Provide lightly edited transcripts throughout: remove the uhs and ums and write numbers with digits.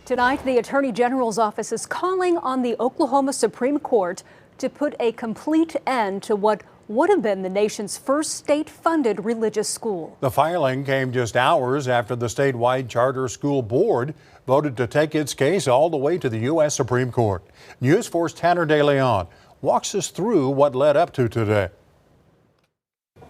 Tonight, the Attorney General's office is calling on the Oklahoma Supreme Court to put a complete end to what would have been the nation's first state-funded religious school. The filing came just hours after the statewide charter school board voted to take its case all the way to the U.S. Supreme Court. News 4's Tanner DeLeon walks us through what led up to today.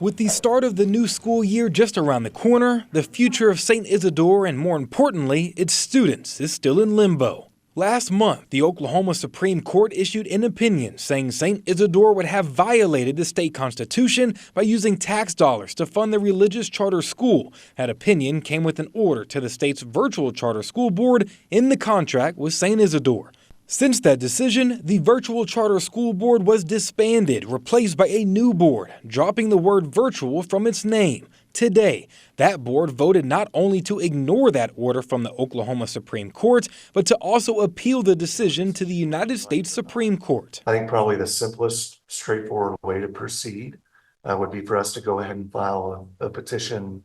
With the start of the new school year just around the corner, the future of St. Isidore and, more importantly, its students is still in limbo. Last month, the Oklahoma Supreme Court issued an opinion saying St. Isidore would have violated the state constitution by using tax dollars to fund the religious charter school. That opinion came with an order to the state's virtual charter school board in the contract with St. Isidore. Since that decision, the virtual charter school board was disbanded, replaced by a new board, dropping the word virtual from its name. Today, that board voted not only to ignore that order from the Oklahoma Supreme Court, but to also appeal the decision to the United States Supreme Court. I think probably the simplest, straightforward way to proceed would be for us to go ahead and file a petition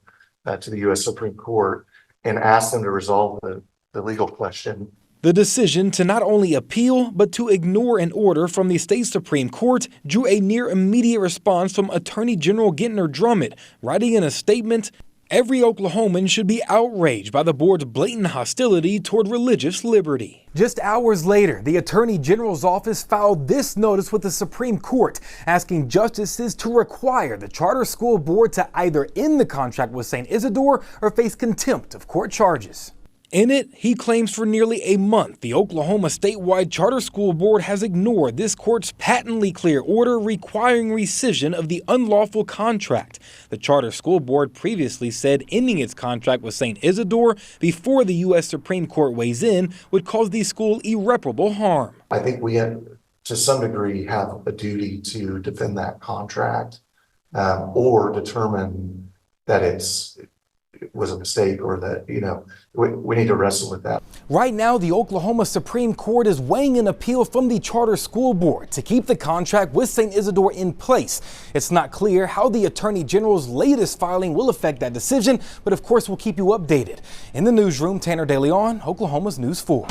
to the U.S. Supreme Court and ask them to resolve the legal question. The decision to not only appeal, but to ignore an order from the state Supreme Court drew a near immediate response from Attorney General Gentner Drummond, writing in a statement, "Every Oklahoman should be outraged by the board's blatant hostility toward religious liberty." Just hours later, the Attorney General's office filed this notice with the Supreme Court, asking justices to require the charter school board to either end the contract with St. Isidore or face contempt of court charges. In it, he claims for nearly a month, the Oklahoma statewide charter school board has ignored this court's patently clear order requiring rescission of the unlawful contract. The charter school board previously said ending its contract with St. Isidore before the U.S. Supreme Court weighs in would cause the school irreparable harm. I think we, to some degree, have a duty to defend that contract or determine that it was a mistake, or that, we need to wrestle with that. Right now, the Oklahoma Supreme Court is weighing an appeal from the charter school board to keep the contract with St. Isidore in place. It's not clear how the Attorney General's latest filing will affect that decision, but of course we'll keep you updated. In the newsroom, Tanner DeLeon, Oklahoma's News 4.